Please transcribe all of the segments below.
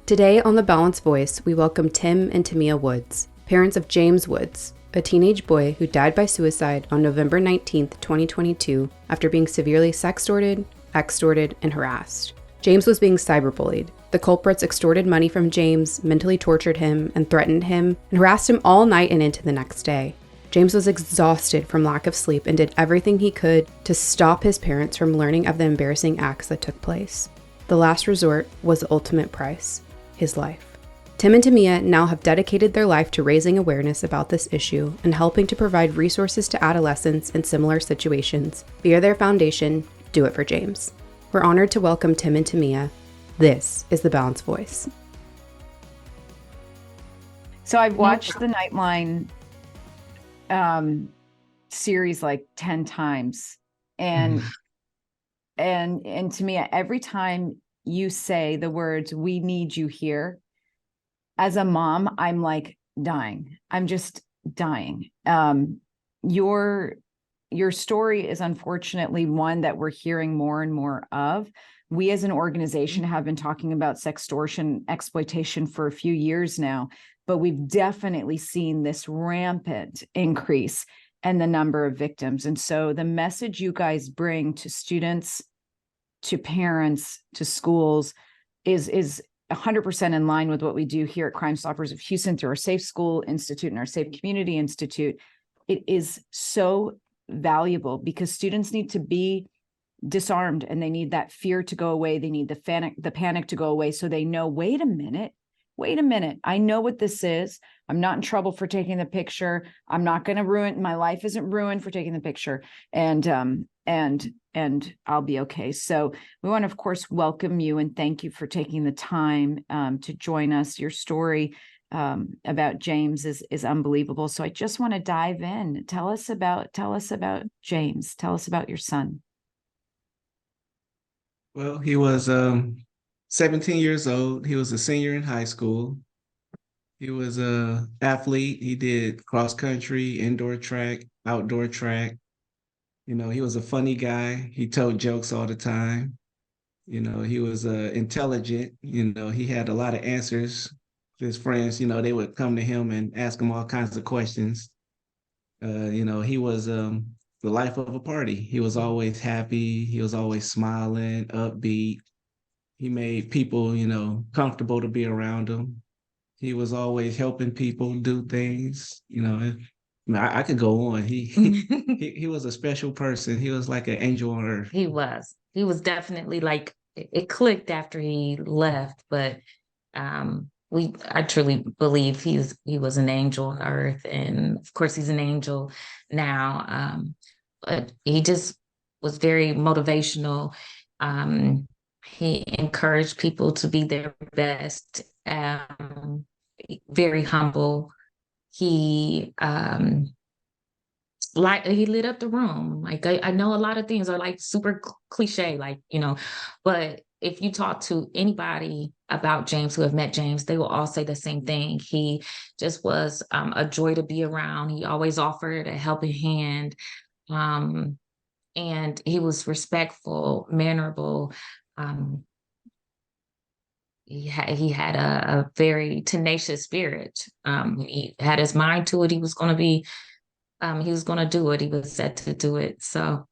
Today on The Balanced Voice, we welcome Tim and Tamia Woods, parents of James Woods, a teenage boy who died by suicide on November 19th, 2022, after being severely sextorted, extorted, and harassed. James was being cyberbullied. The culprits extorted money from James, mentally tortured him, and threatened him, and harassed him all night and into the next day. James was exhausted from lack of sleep and did everything he could to stop his parents from learning of the embarrassing acts that took place. The last resort was the ultimate price, his life. Tim and Tamia now have dedicated their life to raising awareness about this issue and helping to provide resources to adolescents in similar situations via their foundation, Do It for James. We're honored to welcome Tim and Tamia. This is The Balanced Voice. So I've watched the Nightline series like 10 times. And to me, every time you say the words, "We need you here," as a mom, I'm like dying. I'm just dying. Your story is unfortunately one that we're hearing more and more of. We as an organization have been talking about sextortion exploitation for a few years now, but we've definitely seen this rampant increase in the number of victims. And so the message you guys bring to students, to parents, to schools is 100% in line with what we do here at Crime Stoppers of Houston through our Safe School Institute and our Safe Community Institute. It is so valuable because students need to be disarmed and they need that fear to go away. They need the panic to go away so they know, wait a minute, I know what this is. I'm not in trouble for taking the picture. I'm not going to ruin, my life isn't ruined for taking the picture. And I'll be okay. So we want to, of course, welcome you and thank you for taking the time to join us. Your story about James is unbelievable. So I just want to dive in. Tell us about James. Tell us about your son. Well, he was 17 years old. He was a senior in high school. He was a athlete. He did cross country, indoor track, outdoor track. You know, he was a funny guy. He told jokes all the time. You know, he was intelligent. You know, he had a lot of answers. His friends, you know, they would come to him and ask him all kinds of questions. You know, he was the life of a party. He was always happy. He was always smiling, upbeat. He made people, you know, comfortable to be around him. He was always helping people do things. You know, I could go on. He was a special person. He was like an angel on earth. He was definitely like, it clicked after he left, but I truly believe he was an angel on earth, and of course he's an angel now. But he just was very motivational. He encouraged people to be their best. Very humble. He he lit up the room. Like I know a lot of things are like super cliche, like, you know, but if you talk to anybody about James who have met James, they will all say the same thing. He just was a joy to be around. He always offered a helping hand. And he was respectful, mannerable. He had a very tenacious spirit. He had his mind to it. He was going to do it. He was set to do it. So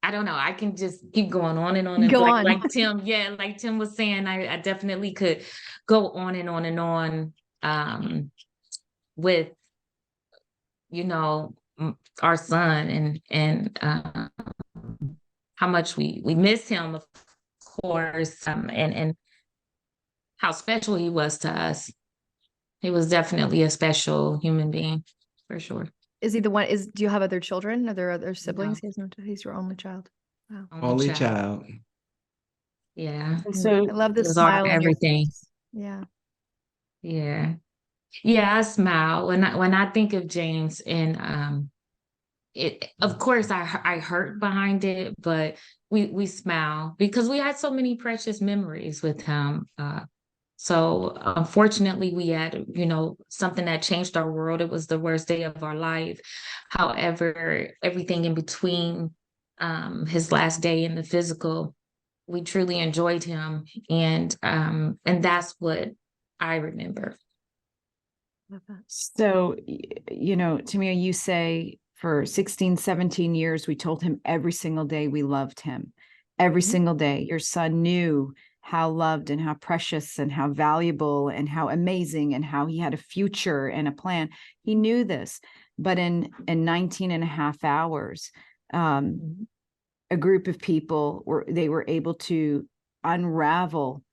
I don't know. I can just keep going on and on. And Go on. Like Tim, yeah, like Tim was saying, I definitely could go on and on and on with, you know, our son and how much we miss him, of course, and how special he was to us. He was definitely a special human being, for sure. Is he the one? Do you have other children? Are there other siblings? No. He's your only child. Wow. Only child. Yeah. So I love this It was smile. everything. Yeah. Yeah. Yeah, I smile when I think of James, and it, of course I hurt behind it, but we smile because we had so many precious memories with him. So unfortunately, we had, you know, something that changed our world. It was the worst day of our life. However, everything in between his last day in the physical we truly enjoyed him. And that's what I remember. So, Tamia, you say for 16, 17 years, we told him every single day we loved him. Every single day. Your son knew how loved and how precious and how valuable and how amazing and how he had a future and a plan. He knew this. But in 19 and a half hours, a group of people were able to unravel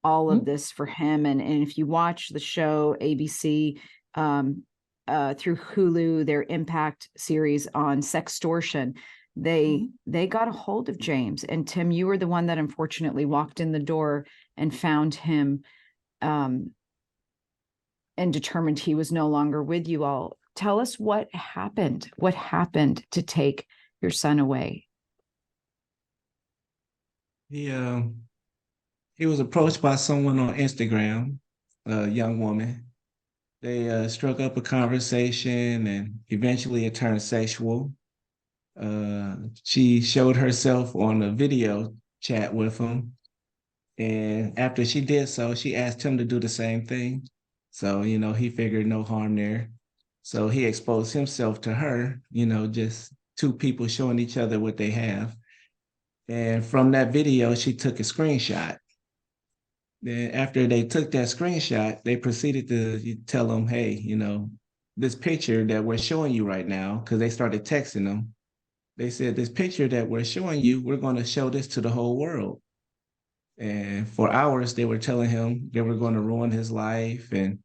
all of this for him. And if you watch the show ABC through Hulu, their Impact series on Sextortion, they got a hold of James. And Tim, you were the one that unfortunately walked in the door and found him and determined he was no longer with you all. Tell us what happened. What happened to take your son away? He was approached by someone on Instagram, a young woman. They struck up a conversation, and eventually it turned sexual. She showed herself on a video chat with him. And after she did so, she asked him to do the same thing. So, he figured no harm there. So he exposed himself to her, just two people showing each other what they have. And from that video, she took a screenshot. Then after they took that screenshot, they proceeded to tell him, hey, this picture that we're showing you right now, because they started texting them. They said, this picture that we're showing you, we're going to show this to the whole world. And for hours, they were telling him they were going to ruin his life and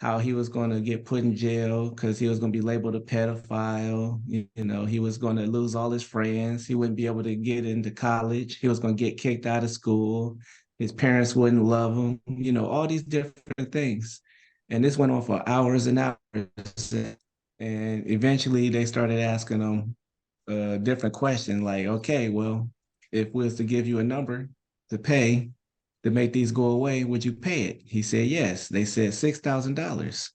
how he was going to get put in jail because he was going to be labeled a pedophile. He was going to lose all his friends. He wouldn't be able to get into college. He was going to get kicked out of school. His parents wouldn't love him, all these different things. And this went on for hours and hours. And eventually they started asking him a different question, like, okay, well, if we was to give you a number to pay to make these go away, would you pay it? He said, yes. They said $6,000.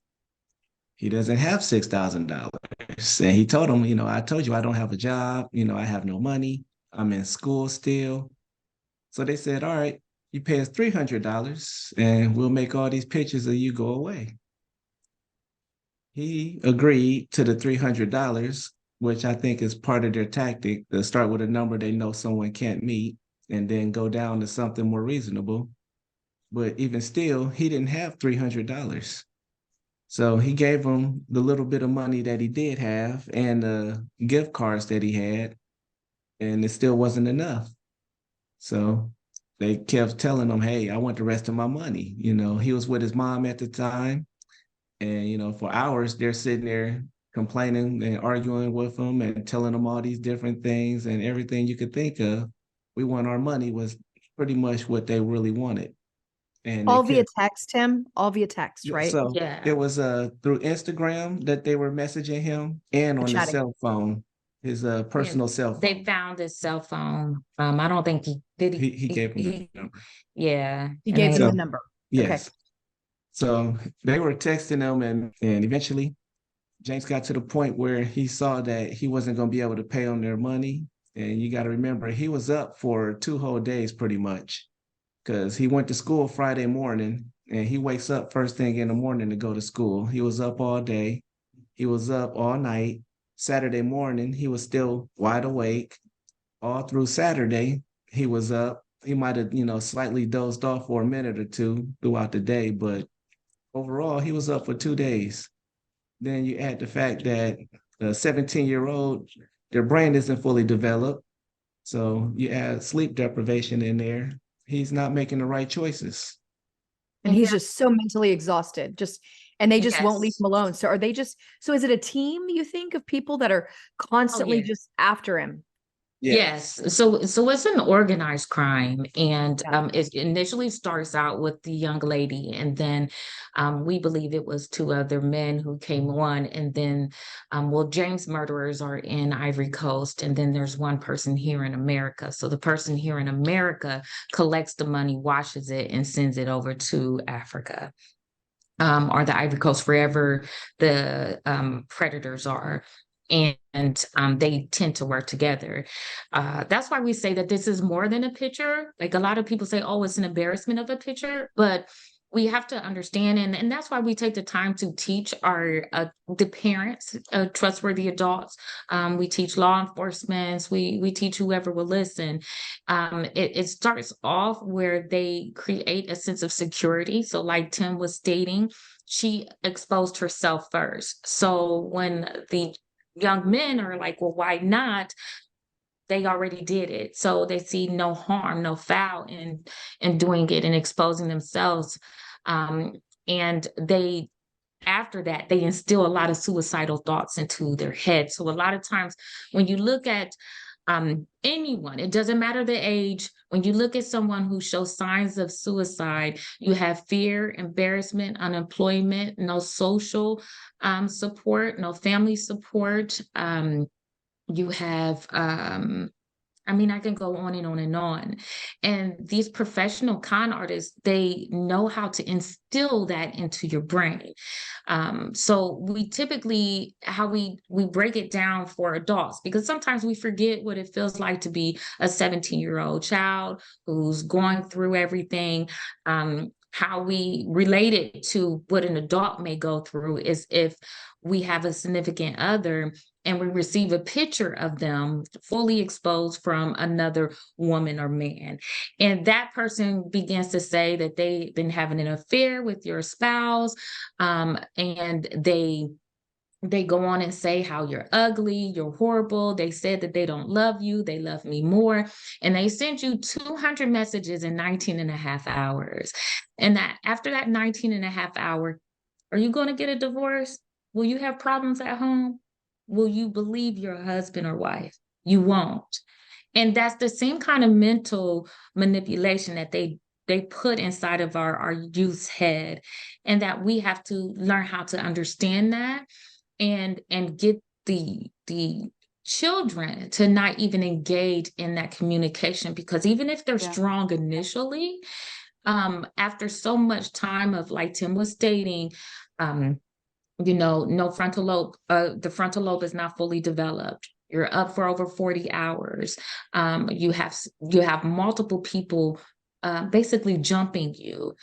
He doesn't have $6,000. And he told them, I told you I don't have a job. I have no money. I'm in school still. So they said, all right, you pay us $300 and we'll make all these pictures of you go away. He agreed to the $300, which I think is part of their tactic to start with a number they know someone can't meet and then go down to something more reasonable. But even still, he didn't have $300. So he gave him the little bit of money that he did have and the gift cards that he had, and it still wasn't enough. So they kept telling him, hey, I want the rest of my money. He was with his mom at the time. And, for hours, they're sitting there complaining and arguing with him and telling him all these different things and everything you could think of. We want our money was pretty much what they really wanted. And all via text, Tim? All via text, right? So Yeah. it was through Instagram that they were messaging him and on his cell phone, his personal cell phone. They found his cell phone. I don't think he did. He gave him the number. Yeah. He gave him the number. Yes. Okay. So they were texting him and eventually James got to the point where he saw that he wasn't going to be able to pay them their money. And you got to remember, he was up for 2 whole days pretty much because he went to school Friday morning and he wakes up first thing in the morning to go to school. He was up all day. He was up all night. Saturday morning, he was still wide awake. All through Saturday, he was up. He might have, slightly dozed off for a minute or two throughout the day, but overall, he was up for 2 days. Then you add the fact that a 17-year-old, their brain isn't fully developed. So you add sleep deprivation in there. He's not making the right choices. And he's just so mentally exhausted. And they just won't leave Yes. him alone. So is it a team, you think, of people that are constantly yeah. just after him? Yes. So it's an organized crime. And it initially starts out with the young lady. And then we believe it was 2 other men who came on. And then, James' murderers are in Ivory Coast. And then there's one person here in America. So the person here in America collects the money, washes it, and sends it over to Africa. Or the Ivory Coast, wherever the predators are. and they tend to work together. That's why we say that this is more than a picture. Like a lot of people say, oh, it's an embarrassment of a picture, but we have to understand, and that's why we take the time to teach our the parents, trustworthy adults. We teach law enforcement. We teach whoever will listen. It starts off where they create a sense of security. So, like Tim was stating, she exposed herself first. So when the young men are like, well, why not? They already did it. So they see no harm, no foul in doing it and exposing themselves. Um, and they, after that, they instill a lot of suicidal thoughts into their head. So a lot of times when you look at anyone, it doesn't matter the age, when you look at someone who shows signs of suicide, you have fear, embarrassment, unemployment, no social support, no family support. You have, I mean, I can go on and on and on. And these professional con artists, they know how to instill that into your brain. So we typically, how we break it down for adults, because sometimes we forget what it feels like to be a 17-year-old child who's going through everything. How we relate it to what an adult may go through is if we have a significant other and we receive a picture of them fully exposed from another woman or man. And that person begins to say that they've been having an affair with your spouse, and they go on and say how you're ugly, you're horrible. They said that they don't love you, they love me more. And they send you 200 messages in 19 and a half hours. And that after that 19 and a half hour, are you going to get a divorce? Will you have problems at home? Will you believe your husband or wife? You won't. And that's the same kind of mental manipulation that they put inside of our youth's head, and that we have to learn how to understand that and get the children to not even engage in that communication, because even if they're strong initially, after so much time of, like Tim was stating, no frontal lobe, the frontal lobe is not fully developed. You're up for over 40 hours. You have multiple people basically jumping you,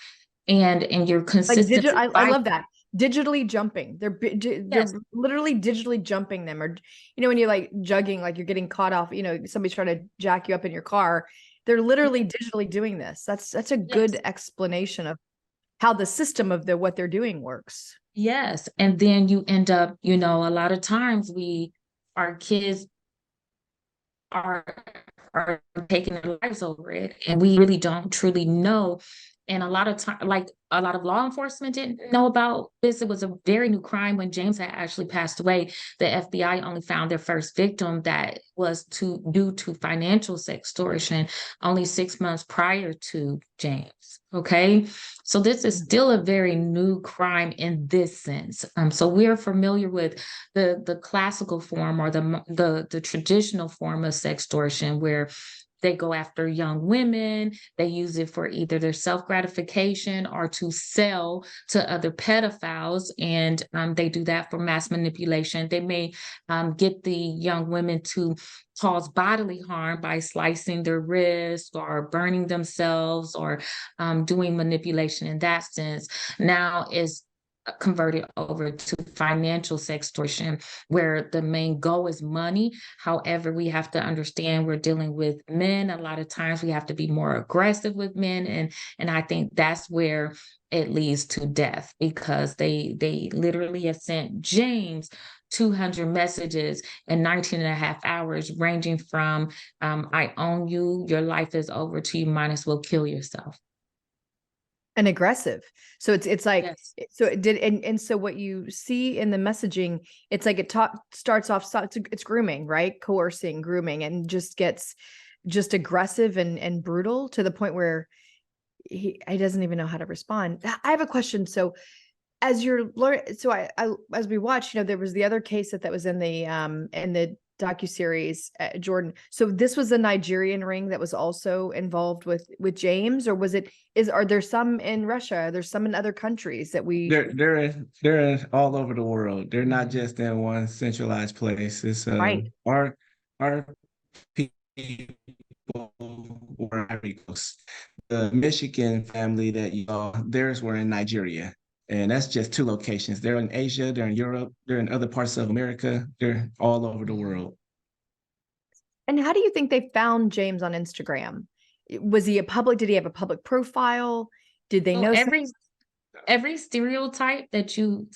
and you're consistently. I love that. Digitally jumping. They're Yes. literally digitally jumping them. Or, when you're like jugging, like you're getting caught off, somebody's trying to jack you up in your car. They're literally digitally doing this. That's a good explanation of how the system of what they're doing works. Yes. And then you end up, a lot of times our kids are taking their lives over it, and we really don't truly know. And a lot of time, like a lot of law enforcement didn't know about this. It was a very new crime. When James had actually passed away, the FBI only found their first victim that was due to financial sextortion only 6 months prior to James. Okay. So this is still a very new crime in this sense. So we are familiar with the classical form, or the traditional form of sextortion, where they go after young women. They use it for either their self-gratification or to sell to other pedophiles. And they do that for mass manipulation. They may get the young women to cause bodily harm by slicing their wrists or burning themselves, or doing manipulation in that sense. Now is converted over to financial sextortion, where the main goal is money. However, we have to understand we're dealing with men. A lot of times we have to be more aggressive with men. And I think that's where it leads to death, because they literally have sent James 200 messages in 19 and a half hours, ranging from I own you, your life is over, to you might as well kill yourself. And aggressive. So it's like, yes. So it did. And so what you see in the messaging, it's like it starts off, it's grooming, right? Coercing, grooming, and just gets just aggressive and brutal to the point where he doesn't even know how to respond. I have a question. So as you're learning, so I as we watch, there was the other case that was in the docuseries, Jordan. So this was a Nigerian ring that was also involved with James, or are there some in Russia? There's some in other countries that we. They're all over the world. They're not just in one centralized place. It's Right. our people were Ivory Coast. The Michigan family that theirs were in Nigeria. And that's just 2 locations. They're in Asia, they're in Europe, they're in other parts of America, they're all over the world. And how do you think they found James on Instagram? Was he did he have a public profile? Did they know every stereotype that you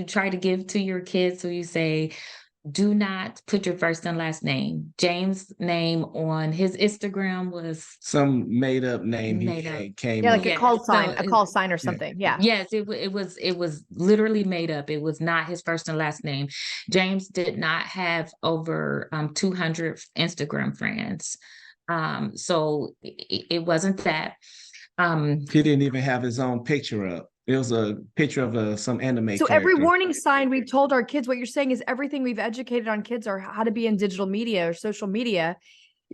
try to give to your kids? So you say, do not put your first and last name. James' name on his Instagram was some made up name came like up. a call sign or something. Yeah. Yes, it was literally made up. It was not his first and last name. James did not have over 200 Instagram friends. So it wasn't that. He didn't even have his own picture up. It was a picture of some anime So character. every warning sign we've told our kids, what you're saying is everything we've educated on kids are how to be in digital media or social media.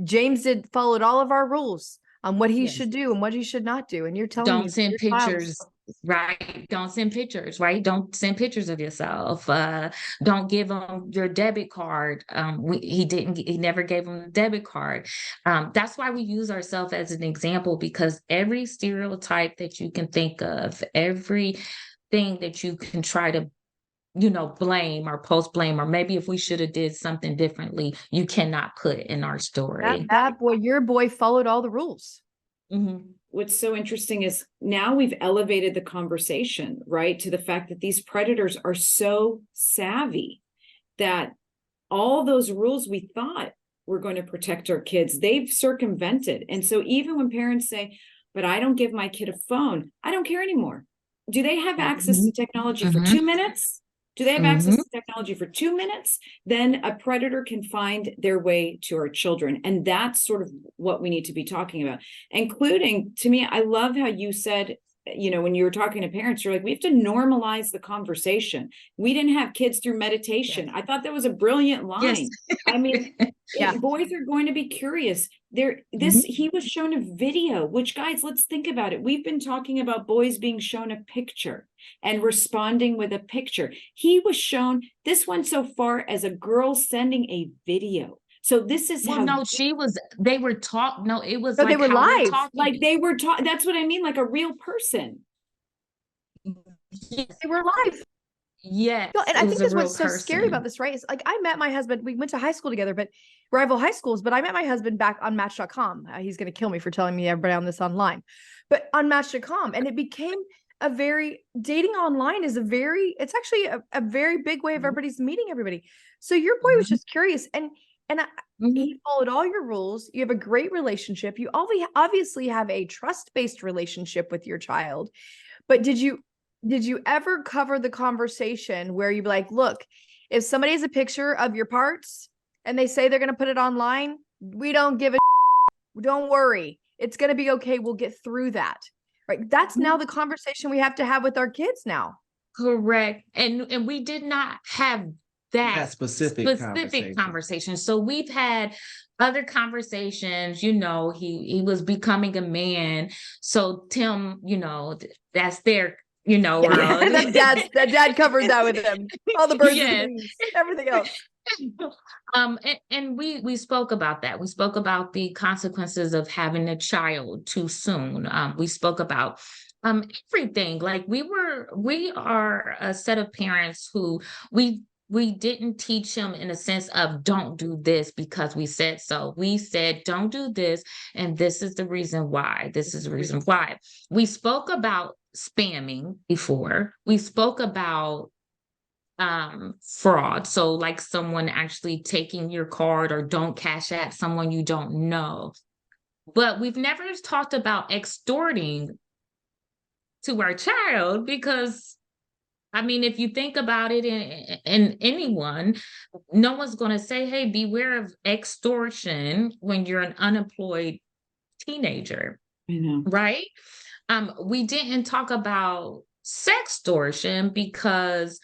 James followed all of our rules on what he should do and what he should not do. And you're telling me don't send pictures, right? Don't send pictures, right? Don't send pictures of yourself. Don't give him your debit card. He never gave him a debit card. That's why we use ourselves as an example, because every stereotype that you can think of, everything that you can try to blame or post blame, or maybe if we should have did something differently, you cannot put in our story. Your boy followed all the rules. Mm-hmm. What's so interesting is now we've elevated the conversation, right, to the fact that these predators are so savvy that all those rules we thought were going to protect our kids, they've circumvented. And so even when parents say, but I don't give my kid a phone, I don't care anymore. Do they have access to technology for 2 minutes? Do they have access to technology for 2 minutes? Then a predator can find their way to our children. And that's sort of what we need to be talking about, including, to me, I love how you said, when you were talking to parents, you're like, we have to normalize the conversation. We didn't have kids through meditation. I thought that was a brilliant line. Yes. I mean, boys are going to be curious. He was shown a video, which, guys, let's think about it. We've been talking about boys being shown a picture and responding with a picture. He was shown, this went so far as a girl sending a video. So this is they were taught. No, it was they were live. Like they were taught. That's what I mean. Like a real person. Yes. They were live. Yeah. And I think that's what's so scary about this, right? Is like, I met my husband, we went to high school together, but rival high schools, but I met my husband back on Match.com. He's going to kill me for telling me everybody on this online, but on Match.com. And it became dating online is it's actually a very big way of everybody's meeting everybody. So your boy was just curious. And he followed all your rules. You have a great relationship. You obviously have a trust-based relationship with your child. But did you ever cover the conversation where you'd be like, look, if somebody has a picture of your parts and they say they're going to put it online, we don't give a don't worry. It's going to be okay. We'll get through that. Right. That's now the conversation we have to have with our kids now. Correct. And we did not have that specific conversation. So we've had other conversations, he was becoming a man. So Tim, that's their, that dad covered that with him. All the birds, everything else. And we spoke about that. We spoke about the consequences of having a child too soon. We spoke about everything. Like we are a set of parents who we didn't teach him in a sense of don't do this because we said so. We said, don't do this. And this is the reason why. This is the reason why. We spoke about spamming before. We spoke about fraud. So like someone actually taking your card, or don't cash app someone you don't know. But we've never talked about extorting to our child, because I mean, if you think about it, in anyone, no one's going to say, hey, beware of extortion when you're an unemployed teenager. I know. Right? We didn't talk about sextortion because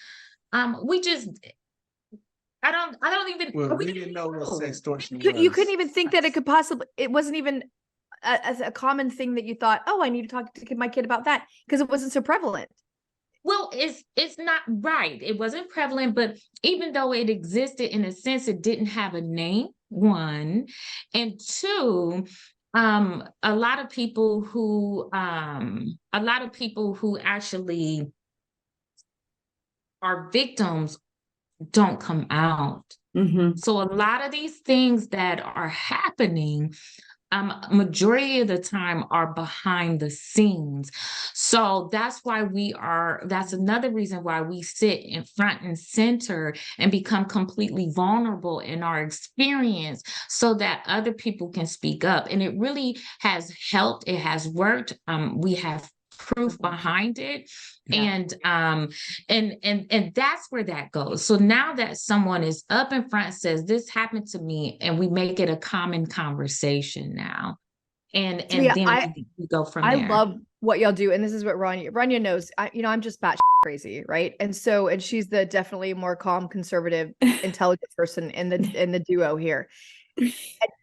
I don't even. Well, we didn't know what know. sextortion You was. couldn't even think that it could possibly, it wasn't even a common thing that you thought, oh, I need to talk to my kid about that, because it wasn't so prevalent. Well, it's not right. It wasn't prevalent, but even though it existed in a sense, it didn't have a name, one. And two, a lot of people who actually are victims don't come out. Mhm. So a lot of these things that are happening, majority of the time are behind the scenes. So that's another reason why we sit in front and center and become completely vulnerable in our experience so that other people can speak up. And it really has helped. It has worked. We have proof behind it. Yeah. And that's where that goes. So now that someone is up in front and says, this happened to me, and we make it a common conversation now. And Yeah, then we go from I there. love what y'all do. And this is what Rania knows. I'm just batshit crazy, right? And she's the definitely more calm, conservative, intelligent person in the duo here.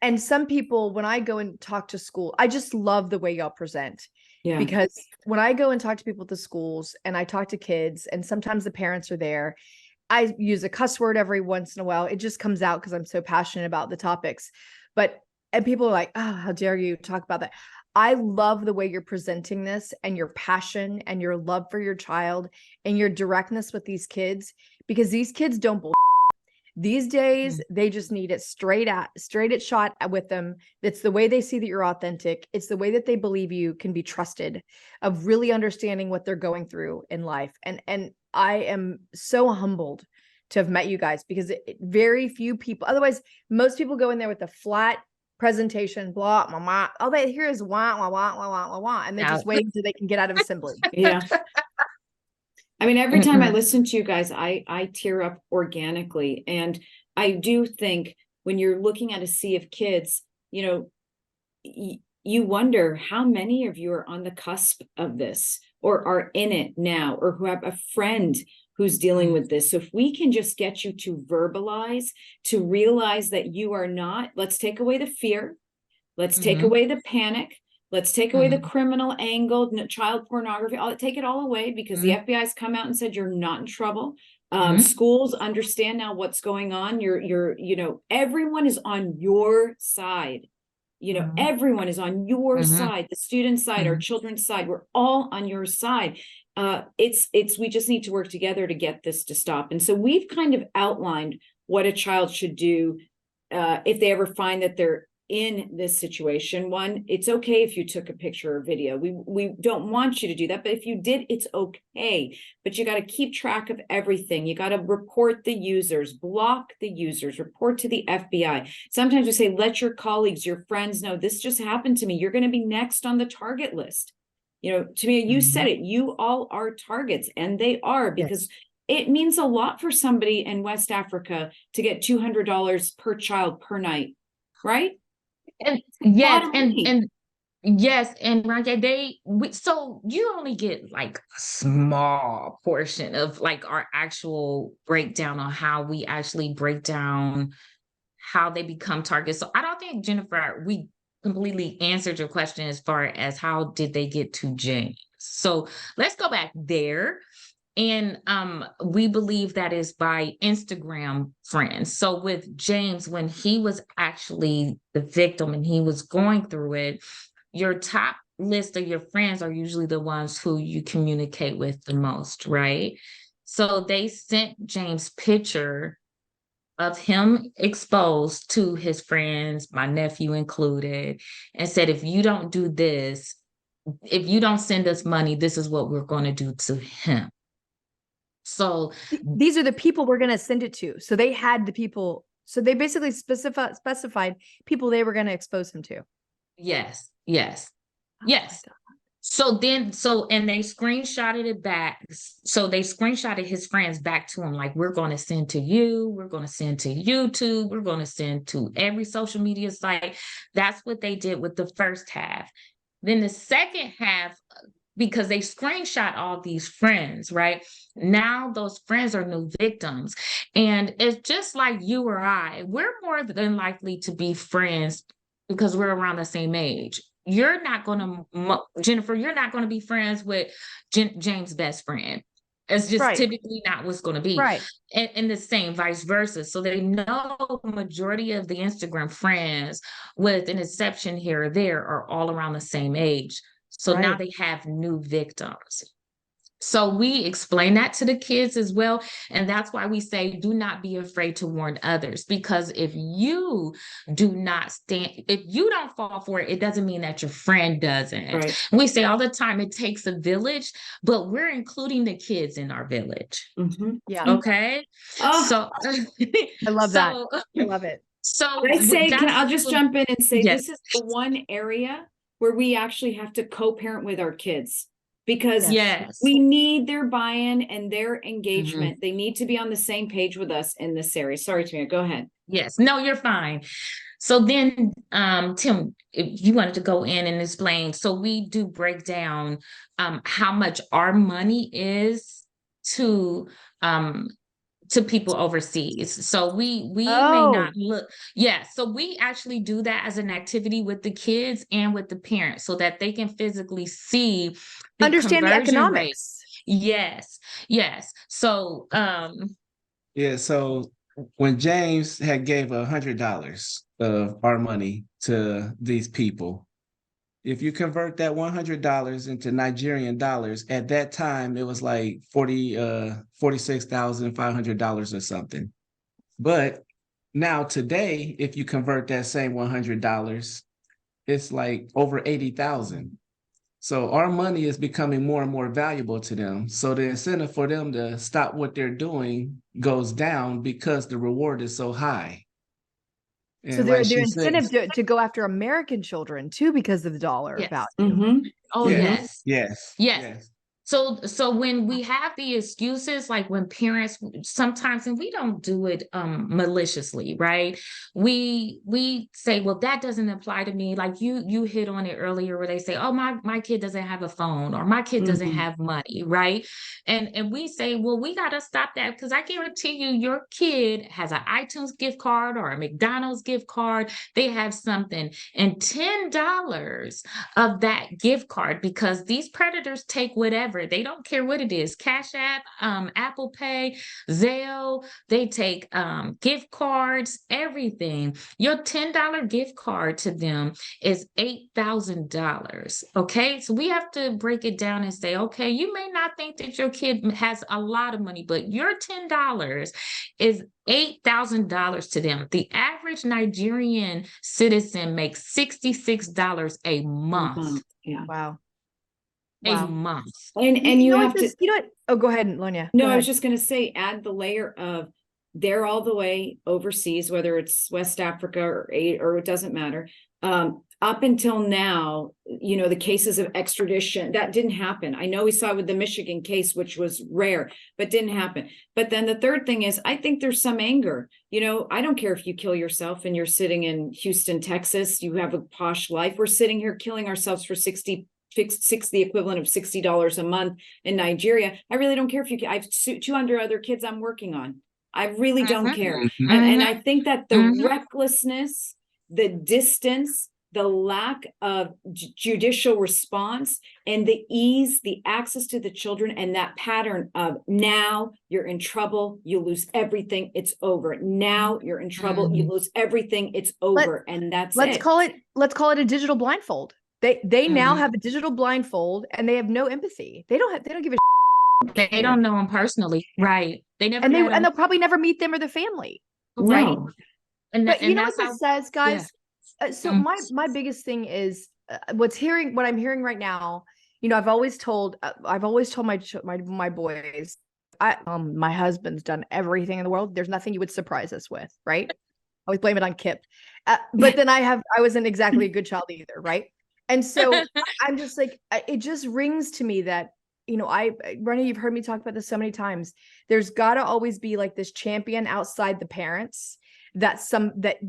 And some people, when I go and talk to school, I just love the way y'all present. Yeah. Because when I go and talk to people at the schools and I talk to kids, and sometimes the parents are there, I use a cuss word every once in a while. It just comes out because I'm so passionate about the topics. And people are like, oh, how dare you talk about that? I love the way you're presenting this, and your passion and your love for your child and your directness with these kids, because these kids don't bullshit. These days, they just need it straight at shot with them. It's the way they see that you're authentic. It's the way that they believe you can be trusted, of really understanding what they're going through in life. And I am so humbled to have met you guys, because very few people, otherwise, most people go in there with a flat presentation, blah, blah, blah. All they hear is wah, wah, wah, wah, wah, wah, wah, and they're just waiting till they can get out of assembly. Yeah. I mean, every time I listen to you guys, I tear up organically. And I do think when you're looking at a sea of kids, you wonder how many of you are on the cusp of this, or are in it now, or who have a friend who's dealing with this. So if we can just get you to verbalize, to realize that you are not, let's take away the fear. Let's take away the panic. Let's take away the criminal angle, child pornography, take it all away, because the FBI's come out and said you're not in trouble. Schools understand now what's going on. Everyone is on your side. Everyone is on your side, the student side, our children's side. We're all on your side. We just need to work together to get this to stop. And so we've kind of outlined what a child should do if they ever find that they're in this situation. One, it's okay if you took a picture or video. We don't want you to do that, but if you did, it's okay. But you got to keep track of everything. You got to report the users, block the users, report to the FBI. Sometimes we say, let your colleagues, your friends know this just happened to me. You're going to be next on the target list. Tamia, you said it, you all are targets, and they are, because it means a lot for somebody in West Africa to get $200 per child per night, right? And yes, and yes, and Rania, so you only get like a small portion of like our actual breakdown on how we actually break down how they become targets. So I don't think, Jennifer, we completely answered your question as far as how did they get to James. So let's go back there. And we believe that is by Instagram friends. So with James, when he was actually the victim and he was going through it, your top list of your friends are usually the ones who you communicate with the most, right? So they sent James' picture of him exposed to his friends, my nephew included, and said, if you don't do this, if you don't send us money, this is what we're going to do to him. So these are the people we're going to send it to. So they had the people. So they basically specified people they were going to expose him to. Yes. Oh, And they screenshotted it back. So they screenshotted his friends back to him, like, we're going to send to you, we're going to send to YouTube, we're going to send to every social media site. That's what they did with the first half. Then the second half, because they screenshot all these friends, right? Now those friends are new victims. And it's just like you or I, we're more than likely to be friends because we're around the same age. You're not going to, Jennifer, you're not going to be friends with James' best friend. It's just typically not what's going to be. Right. And the same, vice versa. So they know majority of the Instagram friends, with an exception here or there, are all around the same age. So now they have new victims. So we explain that to the kids as well. And that's why we say, do not be afraid to warn others, because if you do not stand, if you don't fall for it, it doesn't mean that your friend doesn't. Right. We say all the time, it takes a village, but we're including the kids in our village. Yeah. Okay. So I love that. I love it. So I say, I'll just jump in and say, Yes. this is the one area where we actually have to co-parent with our kids, because Yes. we need their buy-in and their engagement. They need to be on the same page with us in this area. Sorry, Tamia, go ahead. Yes, no, you're fine. So then, Tim, if you wanted to go in and explain, so we do break down how much our money is to people overseas. So we may not look, so we actually do that as an activity with the kids and with the parents, so that they can physically see the understand the economics. Yes. So so when James had gave $100 of our money to these people, if you convert that $100 into Nigerian dollars, at that time it was like $46,500 or something. But now today, if you convert that same $100, it's like over 80,000. So our money is becoming more and more valuable to them. So the incentive for them to stop what they're doing goes down because the reward is so high. And so their incentive to go after American children too, because of the dollar value. Oh, yes. Yes. So when we have the excuses, like when parents sometimes, and we don't do it maliciously, right? We say, well, that doesn't apply to me. Like you hit on it earlier, where they say, oh, my kid doesn't have a phone, or my kid doesn't have money, right? And we say, well, we got to stop that, because I guarantee you, your kid has an iTunes gift card or a McDonald's gift card. They have something, and $10 of that gift card, because these predators take whatever. They don't care what it is. Cash App, Apple Pay, Zelle, they take gift cards, everything. Your $10 gift card to them is $8,000. Okay. So we have to break it down and say, okay, you may not think that your kid has a lot of money, but your $10 is $8,000 to them. The average Nigerian citizen makes $66 a month. Yeah. Wow. A month. And you have to, you know what? Oh, go ahead, Lonia. No, I was just going to say, add the layer of they're all the way overseas, whether it's West Africa or it doesn't matter. Up until now, the cases of extradition, that didn't happen. I know we saw with the Michigan case, which was rare, but didn't happen. But then the third thing is, I think there's some anger. I don't care if you kill yourself and you're sitting in Houston, Texas, you have a posh life. We're sitting here killing ourselves for the equivalent of $60 a month in Nigeria. I really don't care if I have 200 other kids I'm working on. I really don't care. And I think that the recklessness, the distance, the lack of judicial response, and the ease, the access to the children, and that pattern of, now you're in trouble, you lose everything, it's over. Now you're in trouble, you lose everything, it's over. And let's call it a digital blindfold. They now have a digital blindfold, and they have no empathy. They don't give a shit. They don't know them personally, right? They never, and they'll probably never meet them or the family, right? No. But you know what this says, guys? Yeah. So my biggest thing is what I'm hearing right now. I've always told my boys, my husband's done everything in the world. There's nothing you would surprise us with, right? I always blame it on Kip, but then I wasn't exactly a good child either, right? And so I'm just like, it just rings to me that, Ronnie, you've heard me talk about this so many times. There's got to always be like this champion outside the parents that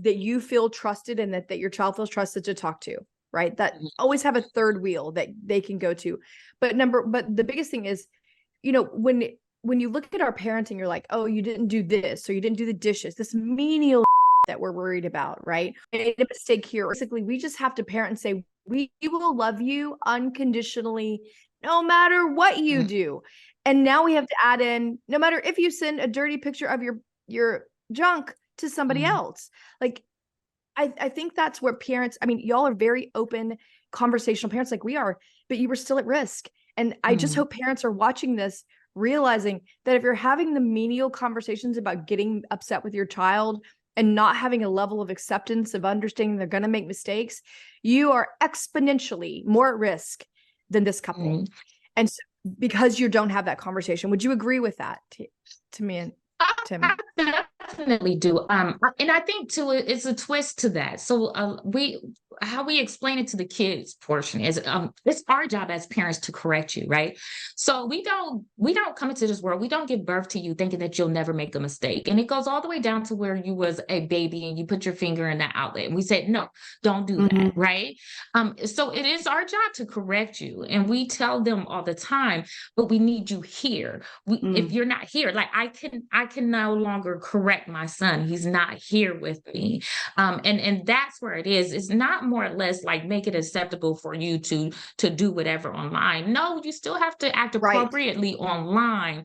you feel trusted, and that your child feels trusted to talk to. right? That always have a third wheel that they can go to. But the biggest thing is, you know, when you look at our parenting, you're like, oh, you didn't do this, or you didn't do the dishes, this menial that we're worried about, right? I made a mistake here. Basically, we just have to parent and say, we will love you unconditionally, no matter what you do. And now we have to add in, no matter if you send a dirty picture of your junk to somebody else. Like, I think that's where parents, I mean, y'all are very open, conversational parents like we are, but you were still at risk. And I just hope parents are watching this, realizing that if you're having the menial conversations about getting upset with your child and not having a level of acceptance of understanding they're going to make mistakes, you are exponentially more at risk than this couple. And so, because you don't have that conversation, would you agree with that, to me and Tim? I definitely do. And I think too, it's a twist to that. So how we explain it to the kids portion is, it's our job as parents to correct you, right? So we don't come into this world, we don't give birth to you thinking that you'll never make a mistake. And it goes all the way down to where you was a baby and you put your finger in that outlet. And we said, no, don't do that, right? So it is our job to correct you. And we tell them all the time, but we need you here. If you're not here, like I can no longer correct my son. He's not here with me. And that's where it is. It's not more or less like make it acceptable for you to do whatever online. No, you still have to act appropriately online,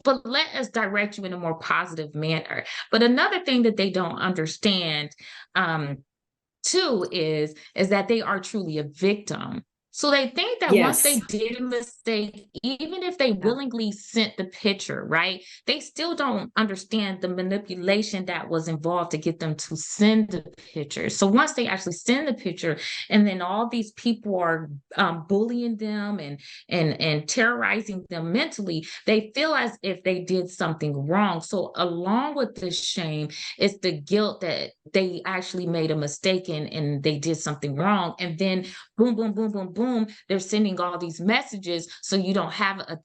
but let us direct you in a more positive manner. But another thing that they don't understand too is that they are truly a victim. So they think that once they did a mistake, even if they willingly sent the picture, right, they still don't understand the manipulation that was involved to get them to send the picture. So once they actually send the picture, and then all these people are bullying them and terrorizing them mentally, they feel as if they did something wrong. So along with the shame is the guilt that they actually made a mistake and they did something wrong. And then boom, boom, boom, boom, boom, they're sending all these messages. So you don't have a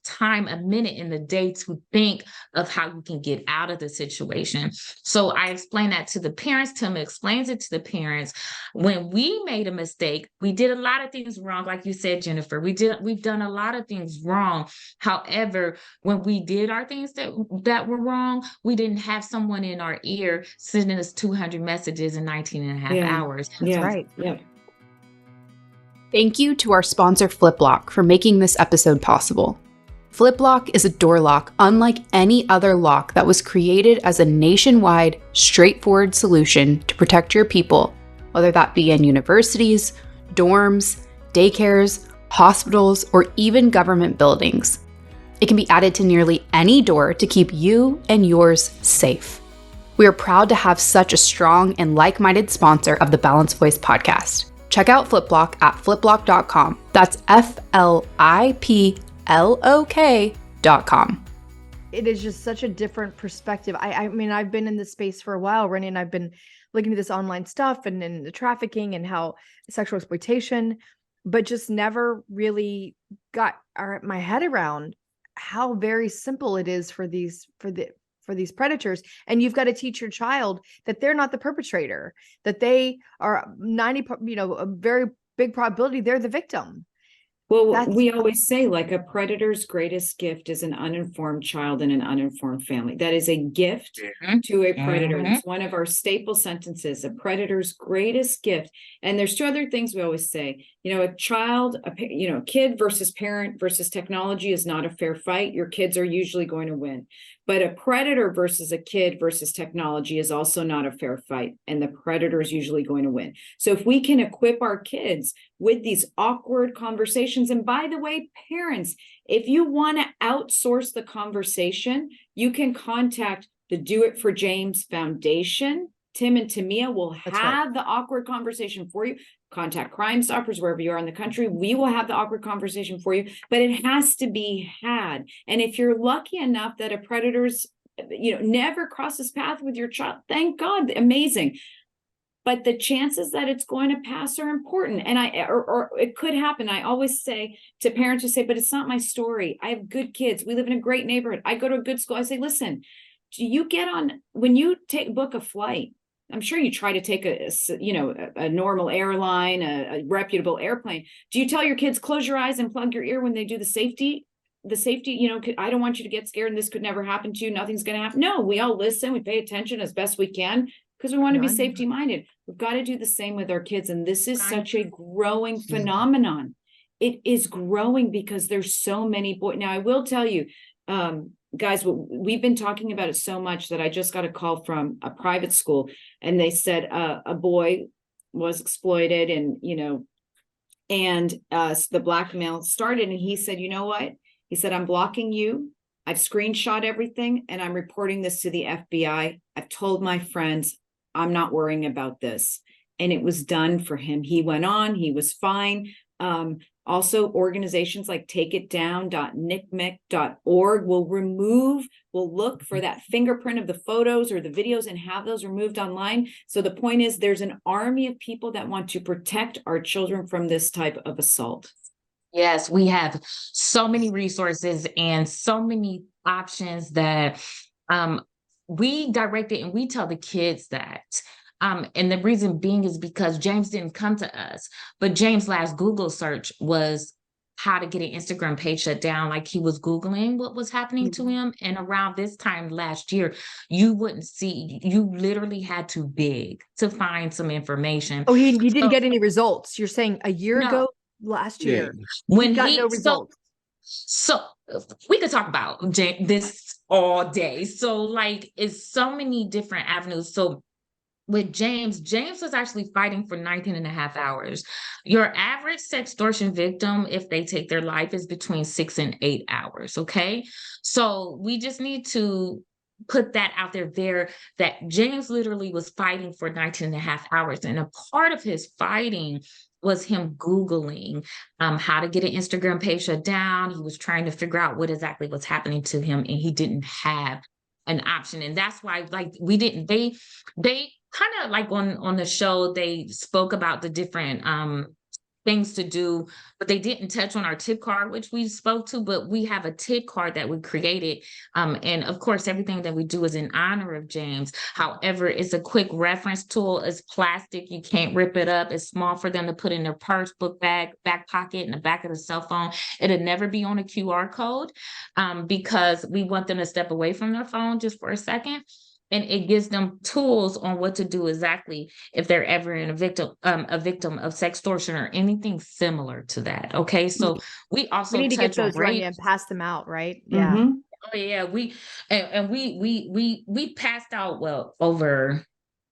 minute in the day to think of how you can get out of the situation. So I explain that to the parents. Tim explains it to the parents. When we made a mistake, we did a lot of things wrong. Like you said, Jennifer, we've done a lot of things wrong. However, when we did our things that were wrong, we didn't have someone in our ear sending us 200 messages in 19 and a half hours. That's right. Yeah. Thank you to our sponsor, FlipLock, for making this episode possible. FlipLock is a door lock unlike any other lock that was created as a nationwide, straightforward solution to protect your people, whether that be in universities, dorms, daycares, hospitals, or even government buildings. It can be added to nearly any door to keep you and yours safe. We are proud to have such a strong and like-minded sponsor of the Balanced Voice podcast. Check out FlipLock at fliplock.com. That's FLIPLOK.com. It is just such a different perspective. I mean, I've been in this space for a while, Rennie, and I've been looking at this online stuff and the trafficking and how sexual exploitation, but just never really got my head around how very simple it is for these predators. And you've got to teach your child that they're not the perpetrator, that they are a very big probability they're the victim. Well, we always say, like, a predator's greatest gift is an uninformed child and an uninformed family. That is a gift to a predator. It's one of our staple sentences, a predator's greatest gift. And there's two other things we always say. A kid versus parent versus technology is not a fair fight. Your kids are usually going to win. But a predator versus a kid versus technology is also not a fair fight. And the predator is usually going to win. So if we can equip our kids with these awkward conversations, and by the way, parents, if you want to outsource the conversation, you can contact the Do It for James Foundation. Tim and Tamia will have the awkward conversation for you. Contact Crime Stoppers wherever you are in the country. We will have the awkward conversation for you, but it has to be had. And if you're lucky enough that a predator's, never crosses path with your child, thank God, amazing. But the chances that it's going to pass are important. And or it could happen. I always say to parents who say, but it's not my story. I have good kids. We live in a great neighborhood. I go to a good school. I say, listen, do you get on when you book a flight? I'm sure you try to take a normal airline, a reputable airplane. Do you tell your kids, close your eyes and plug your ear when they do the safety, I don't want you to get scared and this could never happen to you. Nothing's going to happen. No, we all listen. We pay attention as best we can because we want to be safety minded. We've got to do the same with our kids. And this is such a growing phenomenon. It is growing because there's so many boys. Now, I will tell you, guys, we've been talking about it so much that I just got a call from a private school, and they said a boy was exploited, and the blackmail started, and he said, you know what? He said, I'm blocking you. I've screenshot everything, and I'm reporting this to the FBI. I've told my friends I'm not worrying about this. And it was done for him. He went on, he was fine. Also, organizations like takeitdown.nicmic.org will look for that fingerprint of the photos or the videos and have those removed online. So the point is, there's an army of people that want to protect our children from this type of assault. Yes, we have so many resources and so many options that we direct it, and we tell the kids that. And the reason being is because James didn't come to us, but James' last Google search was how to get an Instagram page shut down. Like, he was Googling what was happening to him. And around this time last year, you literally had to dig to find some information. Oh, he didn't get any results. You're saying a year ago, last Yeah. year, when he got no results. So we could talk about this all day. So like, it's so many different avenues. So with James was actually fighting for 19 and a half hours. Your average sextortion victim, if they take their life, is between 6 and 8 hours. Okay. So we just need to put that out there, that James literally was fighting for 19 and a half hours. And a part of his fighting was him Googling how to get an Instagram page shut down. He was trying to figure out what exactly was happening to him, and he didn't have an option. And that's why, like, they kind of, like, on the show, they spoke about the different things to do, but they didn't touch on our tip card, which we spoke to. But we have a tip card that we created. And of course, everything that we do is in honor of James. However, it's a quick reference tool. It's plastic. You can't rip it up. It's small for them to put in their purse, book bag, back pocket, in the back of the cell phone. It'll never be on a QR code because we want them to step away from their phone just for a second. And it gives them tools on what to do exactly if they're ever a victim of sextortion or anything similar to that. Okay, so we also need to get those rape and pass them out, right? Yeah. Mm-hmm. Oh yeah, we passed out over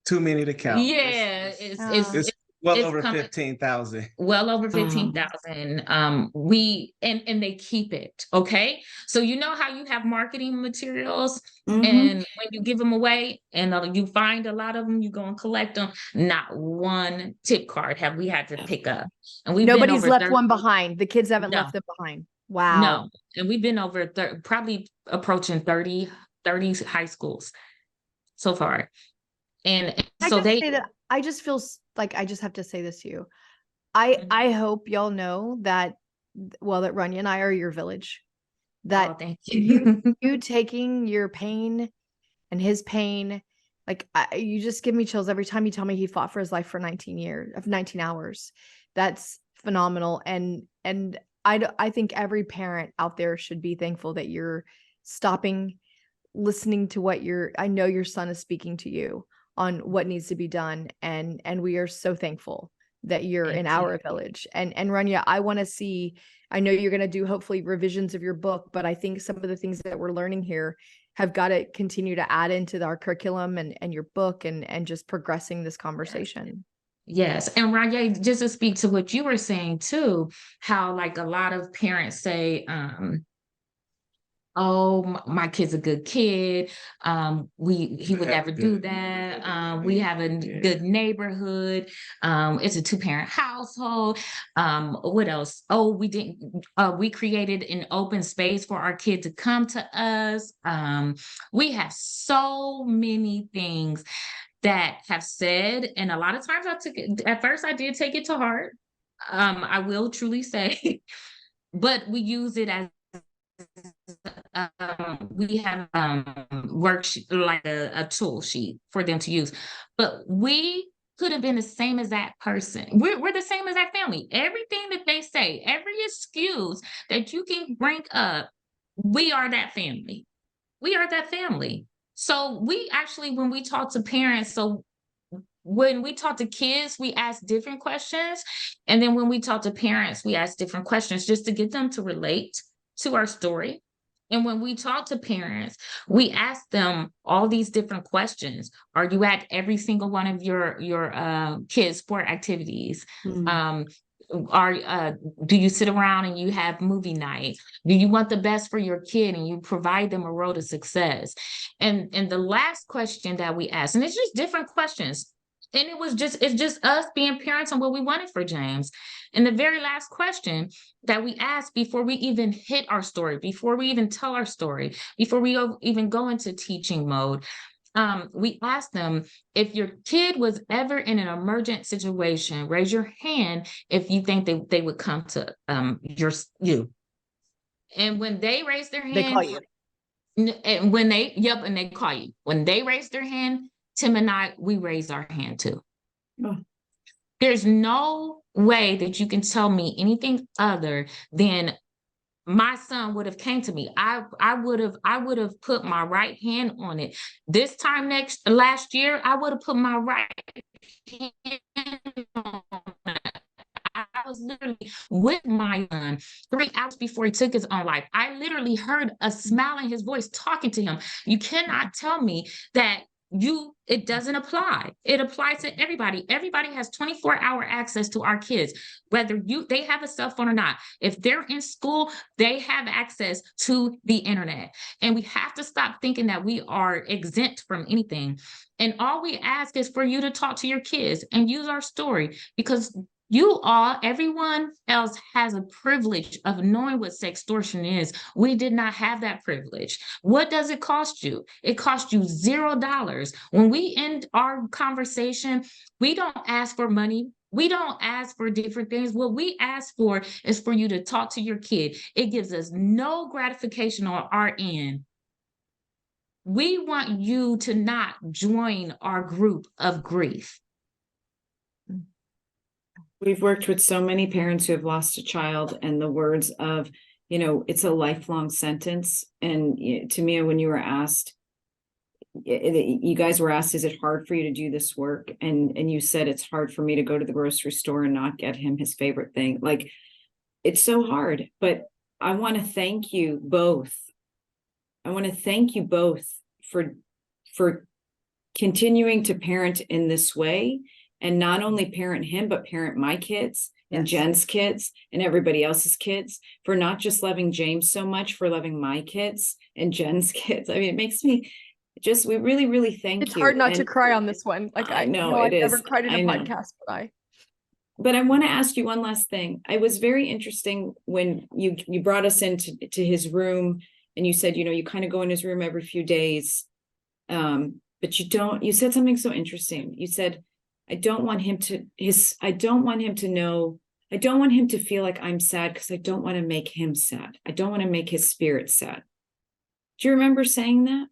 Too many to count. Yeah, It's well it's over coming. 15,000. Well over 15,000. We and they keep it. Okay. So you know how you have marketing materials, and when you give them away and you find a lot of them, you go and collect them. Not one tip card have we had to pick up. And Nobody's left one behind. The kids haven't left them behind. Wow. No. And we've been over probably approaching 30 high schools so far. And so I just feel like I just have to say this to you. I hope y'all know that, well, that Rania and I are your village. That thank you. you taking your pain and his pain, like you just give me chills every time you tell me he fought for his life for 19 hours. That's phenomenal. And I think every parent out there should be thankful that you're stopping, listening to what I know your son is speaking to you on what needs to be done. And we are so thankful that you're in our village. And Rania, I want to see, I know you're going to do hopefully revisions of your book, but I think some of the things that we're learning here have got to continue to add into our curriculum and your book and just progressing this conversation. Yes. And Rania, just to speak to what you were saying too, how like a lot of parents say, oh, my kid's a good kid. He would never do that. We have a good neighborhood. It's a 2-parent household. What else? Oh, we created an open space for our kid to come to us. We have so many things that have said, and a lot of times at first I did take it to heart. I will truly say, but we use it as we have worksheet, like a tool sheet for them to use. But we could have been the same as that person. We're the same as that family. Everything that they say, every excuse that you can bring up, we are that family. We are that family. So we actually, when we talk to parents, so when we talk to kids, we ask different questions. And then when we talk to parents, we ask different questions just to get them to relate to our story. And when we talk to parents, we ask them all these different questions. Are you at every single one of your kids' sport activities? Mm. Do you sit around and you have movie night? Do you want the best for your kid and you provide them a road to success? And the last question that we ask, and it's just different questions. And it's just us being parents and what we wanted for James. And the very last question that we ask before we even hit our story, before we even tell our story, before we even go into teaching mode, we ask them, if your kid was ever in an emergent situation, raise your hand if you think they would come to you. And when they raise their hand, They call you. and when they call you. When they raise their hand, Tim and I, we raise our hand too. Oh. There's no way that you can tell me anything other than my son would have came to me. I would have put my right hand on it. This time last year, I would have put my right hand on it. I was literally with my son 3 hours before he took his own life. I literally heard a smile in his voice talking to him. You cannot tell me that it doesn't apply. It applies to everybody. Everybody has 24-hour access to our kids, whether they have a cell phone or not. If they're in school, they have access to the internet. And we have to stop thinking that we are exempt from anything. And all we ask is for you to talk to your kids and use our story, because everyone else has a privilege of knowing what sextortion is. We did not have that privilege. What does it cost you? It costs you $0. When we end our conversation, we don't ask for money. We don't ask for different things. What we ask for is for you to talk to your kid. It gives us no gratification on our end. We want you to not join our group of grief. We've worked with so many parents who have lost a child, and the words of, it's a lifelong sentence. And Tamia, when you were asked, you guys were asked, is it hard for you to do this work? And you said, it's hard for me to go to the grocery store and not get him his favorite thing. Like, it's so hard, but I want to thank you both. I want to thank you both for continuing to parent in this way. And not only parent him, but parent my kids and Jen's kids and everybody else's kids, for not just loving James so much, for loving my kids and Jen's kids. I mean, it makes me we really, really thank you. It's hard not to cry on this one. Like, I know I've never cried in a podcast, but I want to ask you one last thing. It was very interesting when you brought us into his room, and you said, you kind of go in his room every few days. But you said something so interesting. You said, I don't want him to feel like I'm sad, because I don't want to make him sad. I don't want to make his spirit sad. Do you remember saying that?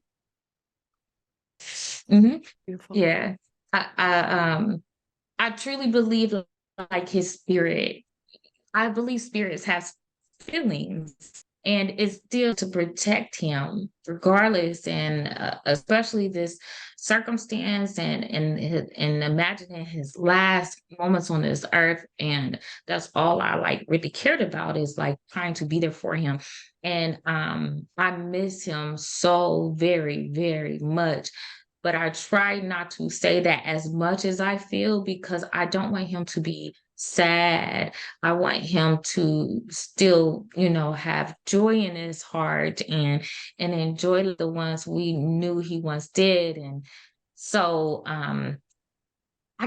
Mm-hmm. Beautiful. Yeah. I truly believe, like, his spirit. I believe spirits have feelings, and it's still to protect him regardless. And especially this circumstance and imagining his last moments on this earth. And that's all I really cared about, is trying to be there for him. And I miss him so very, very much. But I try not to say that as much as I feel, because I don't want him to be sad. I want him to still, have joy in his heart and enjoy the ones we knew he once did. And so I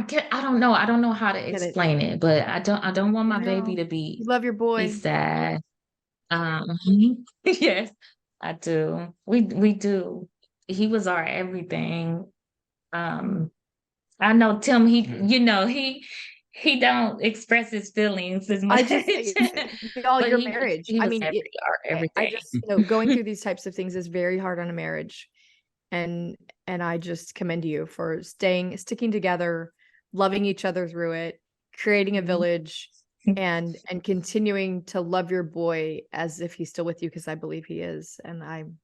don't know how to explain it, but I don't want my baby to be, you love your boy, be sad. Yes, I do. We do. He was our everything. I know Tim, he don't express his feelings as I much. just, y'all, But your he was marriage. he I was mean, every I day. just, going through these types of things is very hard on a marriage. And I just commend you for sticking together, loving each other through it, creating a village, and continuing to love your boy as if he's still with you, because I believe he is. And I'm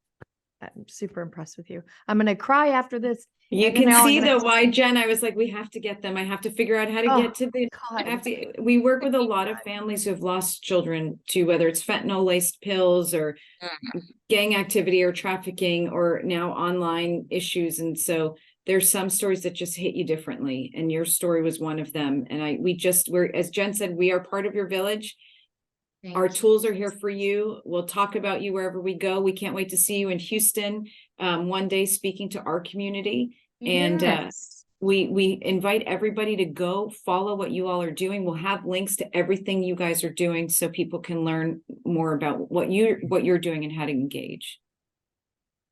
super impressed with you. I'm gonna cry after this. You And can now I'm see gonna- though why, Jen, I was like, we have to get them. I have to figure out how to get to the God. we work with a lot of families who have lost children to whether it's fentanyl laced pills or gang activity or trafficking or now online issues. And so there's some stories that just hit you differently. And your story was one of them. And we're, as Jen said, we are part of your village. Our tools are here for you. We'll talk about you wherever we go. We can't wait to see you in Houston one day speaking to our community. And we invite everybody to go follow what you all are doing. We'll have links to everything you guys are doing so people can learn more about what you're doing and how to engage.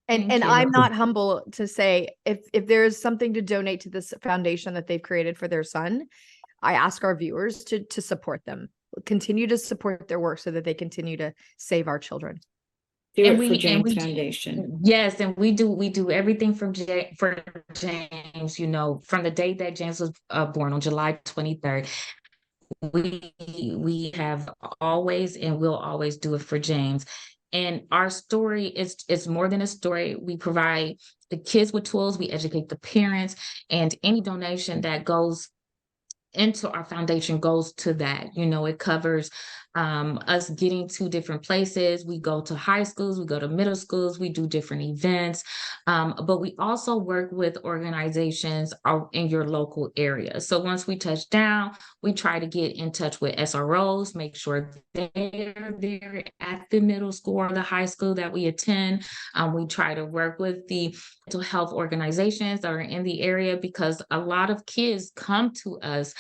And I'm not humble to say if there's something to donate to this foundation that they've created for their son, I ask our viewers to support them. Continue to support their work so that they continue to save our children. Do it for James Foundation. Yes, and we do everything for James. From the day that James was born on July 23rd, we have always and will always do it for James. And our story is more than a story. We provide the kids with tools, we educate the parents, and any donation that goes into our foundation goes to that. It covers us getting to different places. We go to high schools, we go to middle schools, we do different events, but we also work with organizations in your local area. So once we touch down, we try to get in touch with SROs, make sure they're there at the middle school or the high school that we attend. We try to work with the mental health organizations that are in the area, because a lot of kids come to us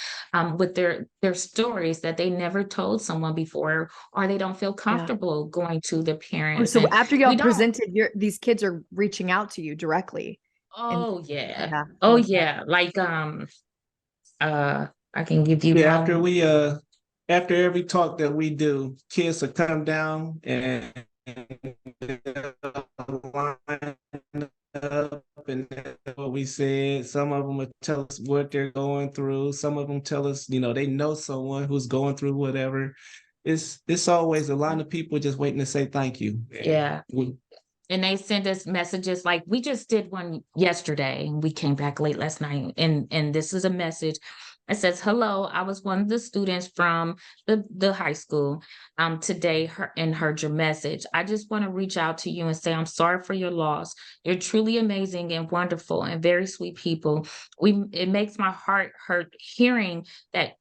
with their stories that they never told someone before, or they don't feel comfortable going to the parents. So after y'all presented, these kids are reaching out to you directly. Oh yeah. Like I can give you after every talk that we do, kids will come down and line up and what we said. Some of them will tell us what they're going through. Some of them tell us, they know someone who's going through whatever. It's always a lot of people just waiting to say thank you. Yeah. And they send us messages. Like we just did one yesterday and we came back late last night. And this is a message. It says, "Hello, I was one of the students from the high school today and heard your message. I just want to reach out to you and say I'm sorry for your loss. You're truly amazing and wonderful and very sweet people. It makes my heart hurt hearing that,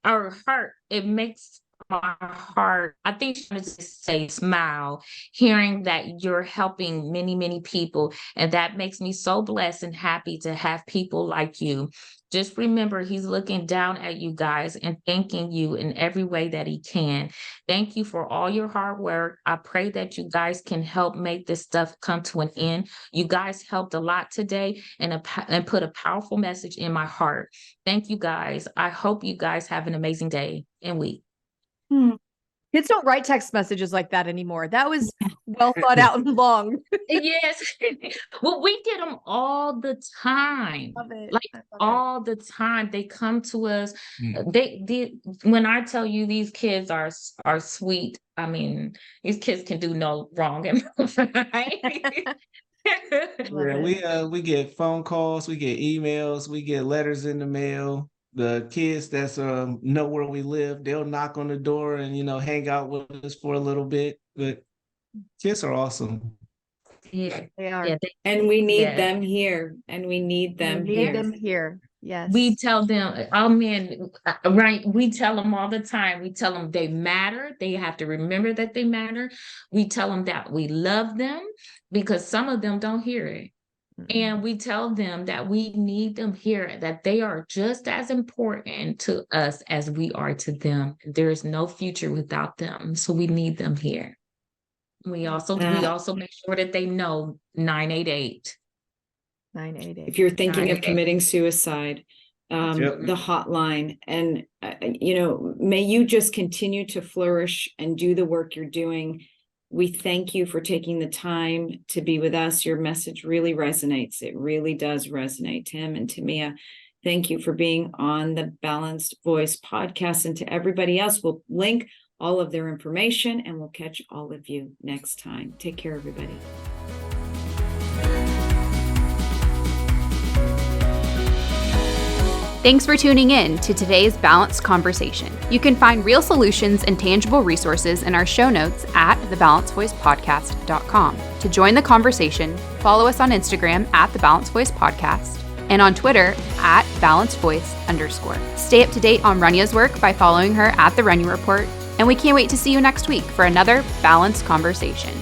it makes my heart, I think she wanted to say smile, hearing that you're helping many, many people. And that makes me so blessed and happy to have people like you. Just remember, he's looking down at you guys and thanking you in every way that he can. Thank you for all your hard work. I pray that you guys can help make this stuff come to an end. You guys helped a lot today and put a powerful message in my heart. Thank you guys. I hope you guys have an amazing day and week." Kids don't write text messages like that anymore. That was well thought out and long. Yes. Well, we get them all the time. Love it. Like all the time. They come to us. When I tell you these kids are sweet, I mean, these kids can do no wrong. Yeah, we get phone calls, we get emails, we get letters in the mail. The kids that's know where we live, they'll knock on the door and hang out with us for a little bit. But kids are awesome. Yeah, they are. Yeah, and we need them here. And we need them here. Yes. We tell them, oh man, right? We tell them all the time. We tell them they matter. They have to remember that they matter. We tell them that we love them, because some of them don't hear it. And we tell them that we need them here, that they are just as important to us as we are to them. There is no future without them. So we need them here. We also make sure that they know 988. 988. If you're thinking of committing suicide, the hotline. And, may you just continue to flourish and do the work you're doing. We thank you for taking the time to be with us. Your message really resonates. It really does resonate. Tim and Tamia, thank you for being on the Balanced Voice podcast. And to everybody else, we'll link all of their information and we'll catch all of you next time. Take care, everybody. Thanks for tuning in to today's Balanced Conversation. You can find real solutions and tangible resources in our show notes at thebalancedvoicepodcast.com. To join the conversation, follow us on Instagram at The Balanced Voice Podcast and on Twitter at @BalancedVoice_. Stay up to date on Runya's work by following her at The Runya Report, and we can't wait to see you next week for another Balanced Conversation.